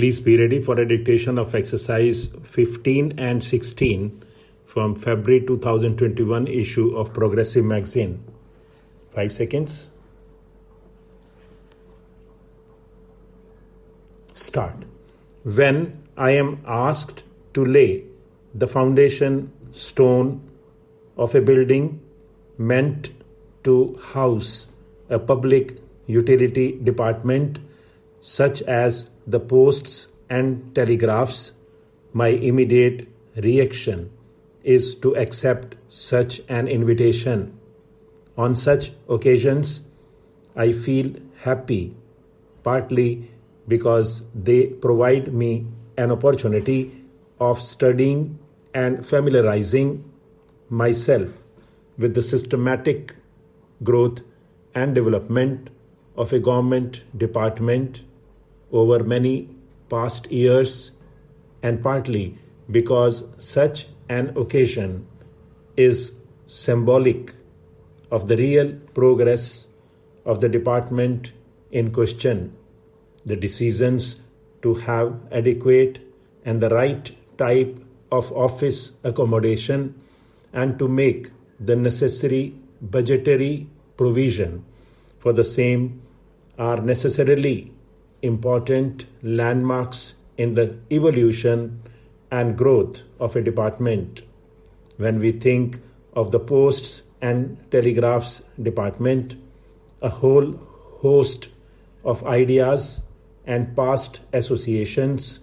Please be ready for a dictation of exercise 15 and 16 from February 2021 issue of Progressive Magazine. 5 seconds. Start. When I am asked to lay the foundation stone of a building meant to house a public utility department such as the posts and telegraphs, my immediate reaction is to accept such an invitation. On such occasions, I feel happy, partly because they provide me an opportunity of studying and familiarizing myself with the systematic growth and development of a government department over many past years, and partly because such an occasion is symbolic of the real progress of the department in question. The decisions to have adequate and the right type of office accommodation and to make the necessary budgetary provision for the same are necessarily important landmarks in the evolution and growth of a department. When we think of the Posts and Telegraphs Department, a whole host of ideas and past associations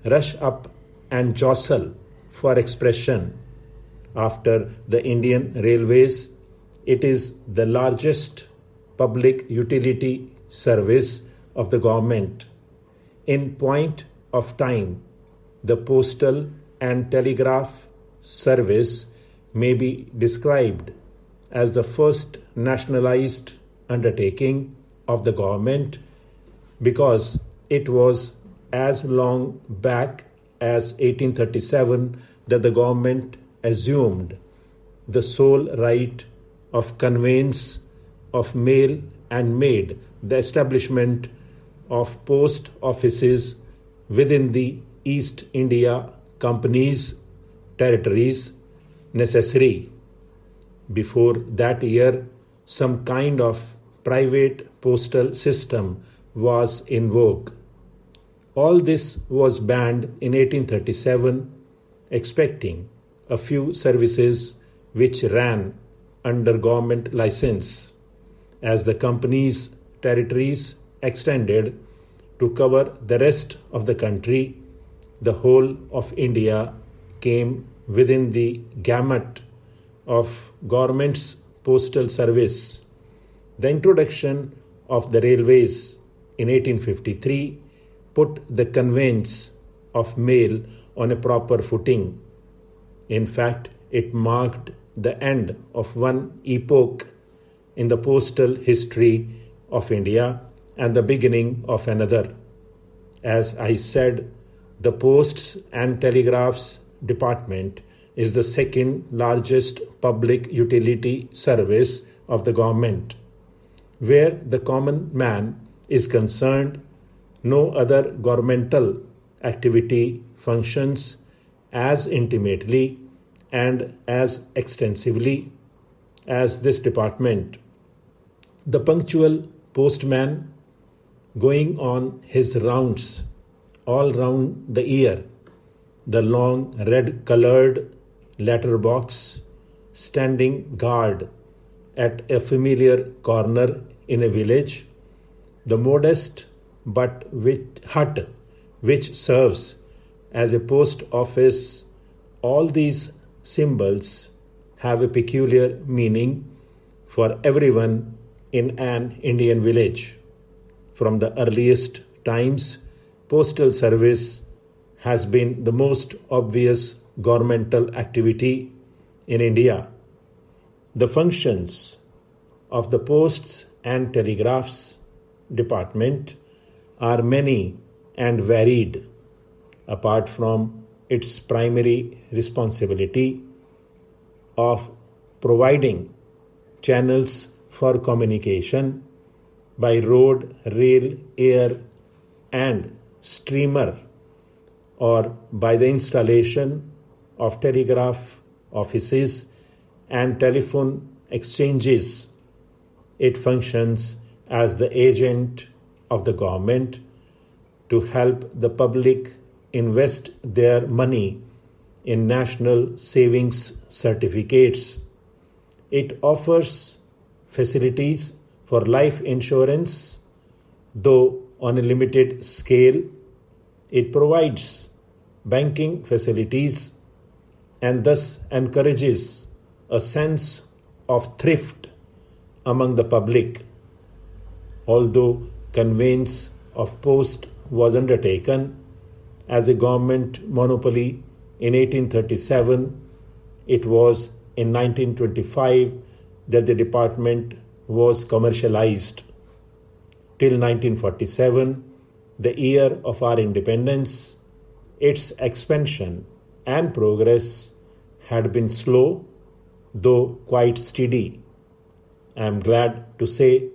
rush up and jostle for expression. After the Indian Railways, it is the largest public utility service of the government. In point of time, the postal and telegraph service may be described as the first nationalized undertaking of the government because it was as long back as 1837 that the government assumed the sole right of conveyance of mail and made the establishment of post offices within the East India Company's territories necessary. Before that year, some kind of private postal system was in vogue. All this was banned in 1837, expecting a few services which ran under government license. As the company's territories extended to cover the rest of the country, the whole of India came within the gamut of government's postal service. The introduction of the railways in 1853 put the conveyance of mail on a proper footing. In fact, it marked the end of one epoch in the postal history of India and the beginning of another. As I said, the Posts and Telegraphs Department is the second largest public utility service of the government. Where the common man is concerned, no other governmental activity functions as intimately and as extensively as this department. The punctual postman going on his rounds all round the year, the long red-colored letterbox standing guard at a familiar corner in a village, the modest but hut which serves as a post office, all these symbols have a peculiar meaning for everyone in an Indian village. From the earliest times, postal service has been the most obvious governmental activity in India. The functions of the Posts and Telegraphs Department are many and varied. Apart from its primary responsibility of providing channels for communication by road, rail, air, and streamer or by the installation of telegraph offices and telephone exchanges. It functions as the agent of the government to help the public invest their money in national savings certificates. It offers facilities for life insurance, though on a limited scale. It provides banking facilities and thus encourages a sense of thrift among the public. Although conveyance of post was undertaken as a government monopoly in 1837, it was in 1925 that the department was commercialized. Till 1947, the year of our independence, its expansion and progress had been slow, though quite steady. I am glad to say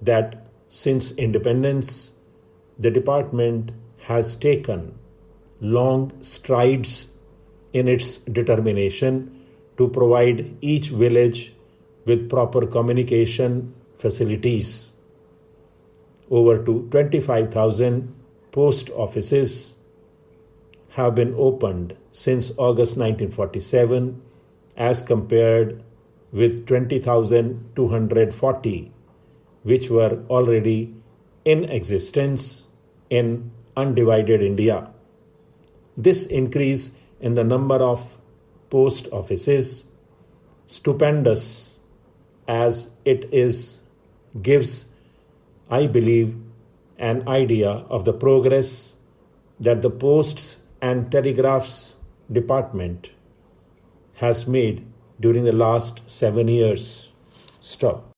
that since independence, the department has taken long strides in its determination to provide each village with proper communication facilities. Over to 25,000 post offices have been opened since August 1947 as compared with 20,240 which were already in existence in undivided India. This increase in the number of post offices, stupendous as it is, gives, I believe, an idea of the progress that the Posts and Telegraphs Department has made during the last 7 years. Stop.